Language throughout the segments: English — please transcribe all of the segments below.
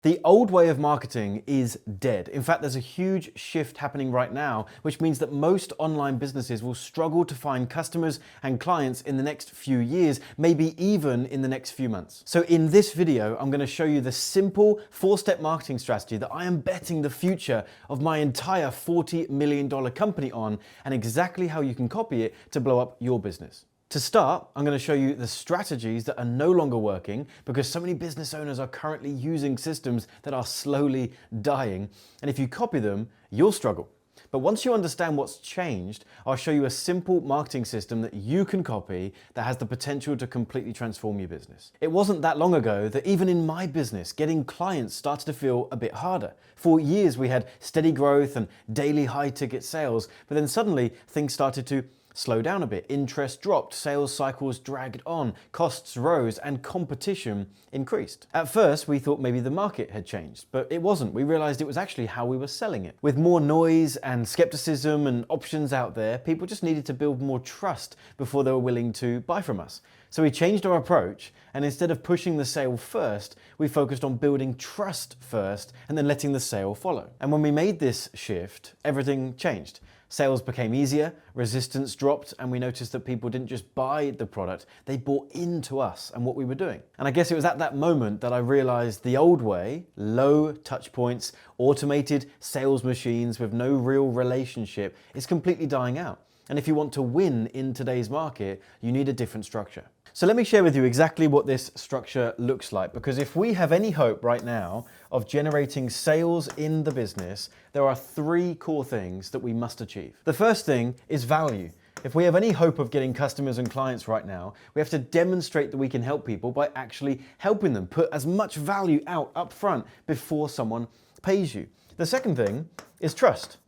The old way of marketing is dead. In fact, there's a huge shift happening right now, which means that most online businesses will struggle to find customers and clients in the next few years, maybe even in the next few months. So in this video, I'm going to show you the simple 4-step marketing strategy that I am betting the future of my entire $40 million company on, and exactly how you can copy it to blow up your business. To start, I'm going to show you the strategies that are no longer working because so many business owners are currently using systems that are slowly dying. And if you copy them, you'll struggle. But once you understand what's changed, I'll show you a simple marketing system that you can copy that has the potential to completely transform your business. It wasn't that long ago that even in my business, getting clients started to feel a bit harder. For years, we had steady growth and daily high ticket sales, but then suddenly things started to slow down a bit. Interest dropped, sales cycles dragged on, costs rose, and competition increased. At first, we thought maybe the market had changed, but it wasn't. We realized it was actually how we were selling it. With more noise and skepticism and options out there, people just needed to build more trust before they were willing to buy from us. So we changed our approach, and instead of pushing the sale first, we focused on building trust first and then letting the sale follow. And when we made this shift, everything changed. Sales became easier, resistance dropped, and we noticed that people didn't just buy the product, they bought into us and what we were doing. And I guess it was at that moment that I realized the old way, low touch points, automated sales machines with no real relationship, is completely dying out. And if you want to win in today's market, you need a different structure. So let me share with you exactly what this structure looks like, because if we have any hope right now of generating sales in the business, there are 3 core things that we must achieve. The first thing is value. If we have any hope of getting customers and clients right now, we have to demonstrate that we can help people by actually helping them. Put as much value out up front before someone pays you. The second thing is trust.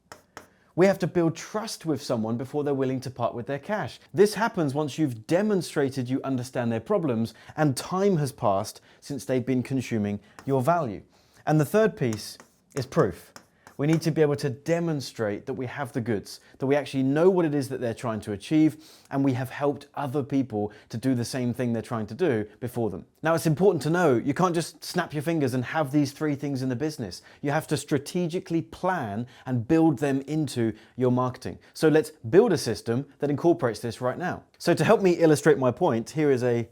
We have to build trust with someone before they're willing to part with their cash. This happens once you've demonstrated you understand their problems and time has passed since they've been consuming your value. And the third piece is proof. We need to be able to demonstrate that we have the goods, that we actually know what it is that they're trying to achieve, and we have helped other people to do the same thing they're trying to do before them. Now, it's important to know you can't just snap your fingers and have these 3 things in the business. You have to strategically plan and build them into your marketing. So let's build a system that incorporates this right now. So to help me illustrate my point, here is a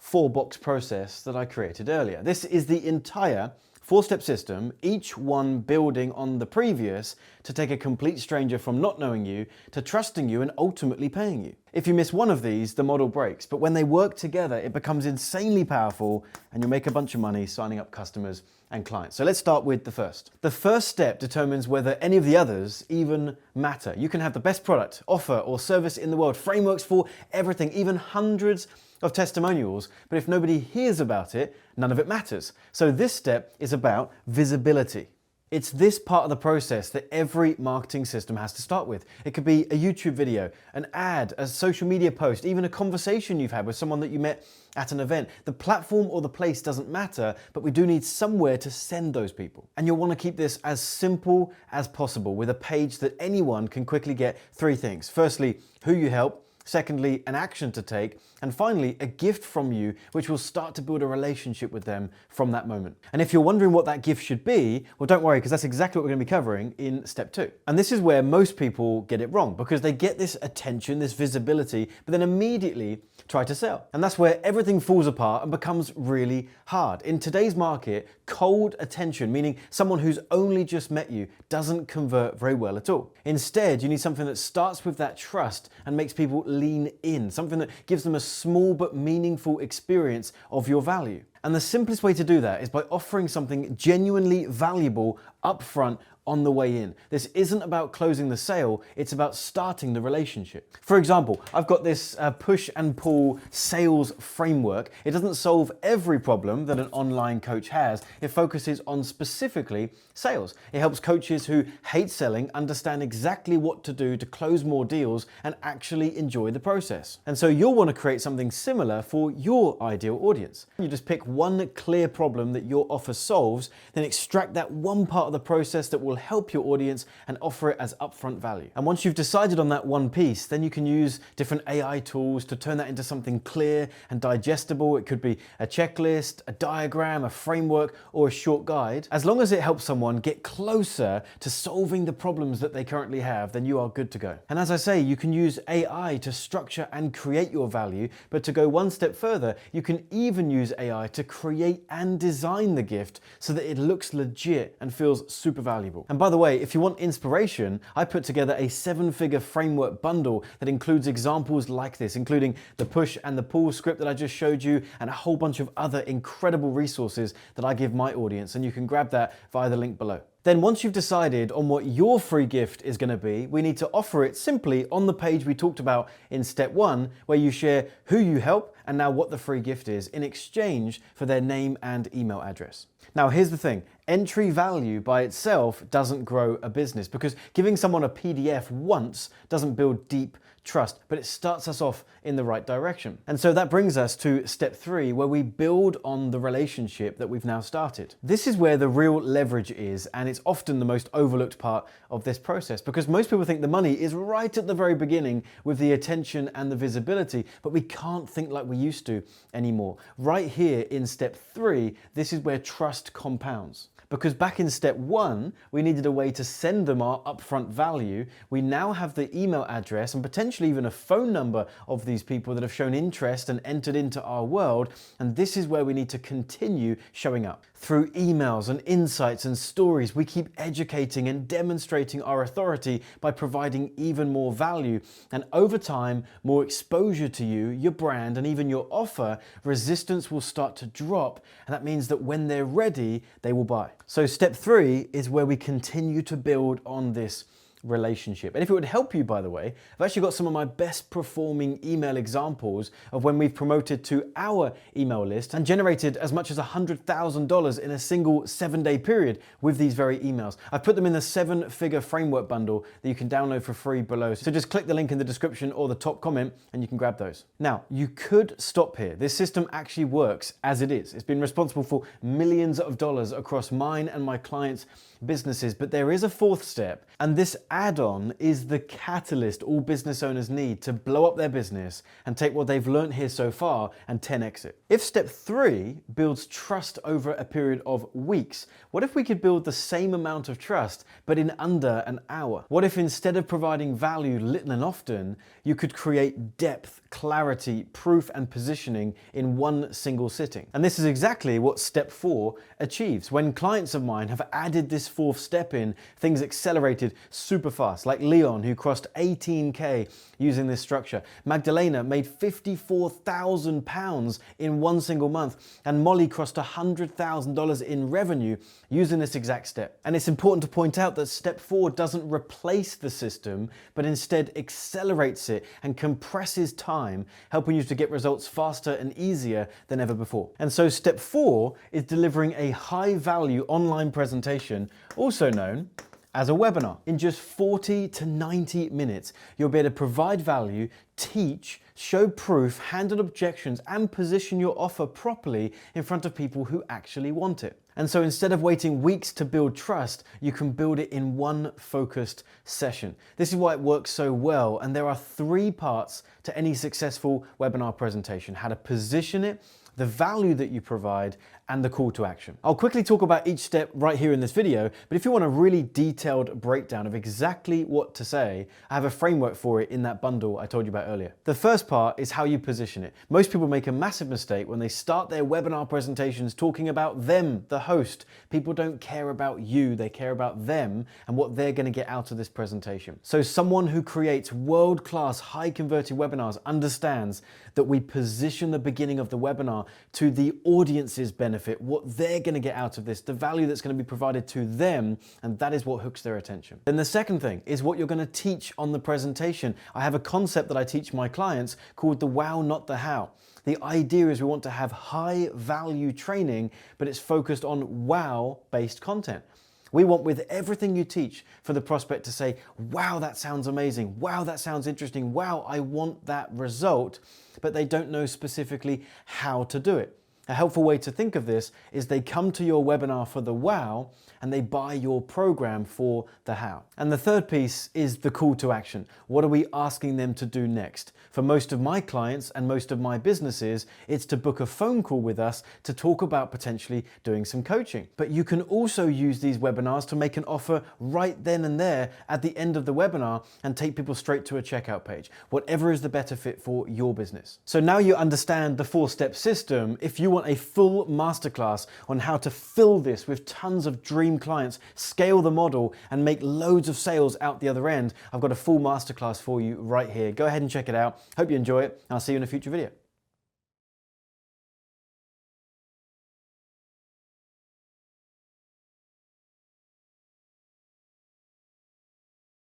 4-box process that I created earlier. This is the entire 4-step system, each one building on the previous to take a complete stranger from not knowing you to trusting you and ultimately paying you. If you miss one of these, the model breaks, but when they work together, it becomes insanely powerful and you'll make a bunch of money signing up customers and clients. So let's start with the first. The first step determines whether any of the others even matter. You can have the best product, offer, or service in the world, frameworks for everything, even hundreds of testimonials, but if nobody hears about it, none of it matters. So this step is about visibility. It's this part of the process that every marketing system has to start with. It could be a YouTube video, an ad, a social media post, even a conversation you've had with someone that you met at an event. The platform or the place doesn't matter, but we do need somewhere to send those people. And you'll want to keep this as simple as possible with a page that anyone can quickly get 3 things. Firstly, who you help. Secondly, an action to take. And finally, a gift from you, which will start to build a relationship with them from that moment. And if you're wondering what that gift should be, well, don't worry, because that's exactly what we're going to be covering in step 2. And this is where most people get it wrong, because they get this attention, this visibility, but then immediately try to sell. And that's where everything falls apart and becomes really hard. In today's market, cold attention, meaning someone who's only just met you, doesn't convert very well at all. Instead, you need something that starts with that trust and makes people lean in, something that gives them a small but meaningful experience of your value. And the simplest way to do that is by offering something genuinely valuable upfront on the way in. This isn't about closing the sale, it's about starting the relationship. For example, I've got this push and pull sales framework. It doesn't solve every problem that an online coach has. It focuses on specifically sales. It helps coaches who hate selling understand exactly what to do to close more deals and actually enjoy the process. And so you'll want to create something similar for your ideal audience. You just pick one clear problem that your offer solves, then extract that one part of the process that will help your audience and offer it as upfront value. And once you've decided on that one piece, then you can use different AI tools to turn that into something clear and digestible. It could be a checklist, a diagram, a framework, or a short guide. As long as it helps someone get closer to solving the problems that they currently have, then you are good to go. And as I say, you can use AI to structure and create your value, but to go one step further, you can even use AI to create and design the gift so that it looks legit and feels super valuable. And by the way, if you want inspiration, I put together a 7-figure framework bundle that includes examples like this, including the push and the pull script that I just showed you, and a whole bunch of other incredible resources that I give my audience, and you can grab that via the link below. Then once you've decided on what your free gift is going to be, we need to offer it simply on the page we talked about in step 1, where you share who you help and now what the free gift is in exchange for their name and email address. Now here's the thing, entry value by itself doesn't grow a business, because giving someone a PDF once doesn't build deep trust, but it starts us off in the right direction. And so that brings us to step 3, where we build on the relationship that we've now started. This is where the real leverage is, and it's often the most overlooked part of this process, because most people think the money is right at the very beginning with the attention and the visibility, but we can't think like we used to anymore. Right here in step 3, this is where trust compounds. Because back in step 1, we needed a way to send them our upfront value. We now have the email address and potentially even a phone number of these people that have shown interest and entered into our world. And this is where we need to continue showing up. Through emails and insights and stories, we keep educating and demonstrating our authority by providing even more value. And over time, more exposure to you, your brand, and even your offer, resistance will start to drop. And that means that when they're ready, they will buy. So step 3 is where we continue to build on this relationship. And if it would help you, by the way, I've actually got some of my best performing email examples of when we've promoted to our email list and generated as much as $100,000 in a single 7-day period with these very emails. I've put them in the 7-figure framework bundle that you can download for free below. So just click the link in the description or the top comment and you can grab those. Now, you could stop here. This system actually works as it is. It's been responsible for millions of dollars across mine and my clients' businesses, but there is a 4th step, and this add-on is the catalyst all business owners need to blow up their business and take what they've learned here so far and 10x it. If step 3 builds trust over a period of weeks, what if we could build the same amount of trust but in under an hour? What if instead of providing value little and often, you could create depth, clarity, proof, and positioning in one single sitting? And this is exactly what step 4 achieves. When clients of mine have added this 4th step in, things accelerated super fast, like Leon, who crossed 18K using this structure. Magdalena made £54,000 in one single month, and Molly crossed $100,000 in revenue using this exact step. And it's important to point out that step 4 doesn't replace the system, but instead accelerates it and compresses time, helping you to get results faster and easier than ever before. And so step 4 is delivering a high-value online presentation, also known as a webinar. In just 40 to 90 minutes, you'll be able to provide value, teach, show proof, handle objections, and position your offer properly in front of people who actually want it. And so instead of waiting weeks to build trust, you can build it in one focused session. This is why it works so well. And there are 3 parts to any successful webinar presentation: how to position it, the value that you provide, and the call to action. I'll quickly talk about each step right here in this video, but if you want a really detailed breakdown of exactly what to say, I have a framework for it in that bundle I told you about earlier. The first part is how you position it. Most people make a massive mistake when they start their webinar presentations talking about them, the host. People don't care about you, they care about them and what they're going to get out of this presentation. So someone who creates world-class, high-converting webinars understands that we position the beginning of the webinar to the audience's benefit, what they're going to get out of this, the value that's going to be provided to them, and that is what hooks their attention. Then the second thing is what you're going to teach on the presentation. I have a concept that I teach my clients called the wow, not the how. The idea is we want to have high value training, but it's focused on wow-based content. We want, with everything you teach, for the prospect to say, wow, that sounds amazing. Wow, that sounds interesting. Wow, I want that result, but they don't know specifically how to do it. A helpful way to think of this is they come to your webinar for the wow and they buy your program for the how. And the third piece is the call to action. What are we asking them to do next? For most of my clients and most of my businesses, it's to book a phone call with us to talk about potentially doing some coaching. But you can also use these webinars to make an offer right then and there at the end of the webinar and take people straight to a checkout page, whatever is the better fit for your business. So now you understand the 4-step system. If you want a full masterclass on how to fill this with tons of dream clients, scale the model, and make loads of sales out the other end, I've got a full masterclass for you right here. Go ahead and check it out. Hope you enjoy it. I'll see you in a future video.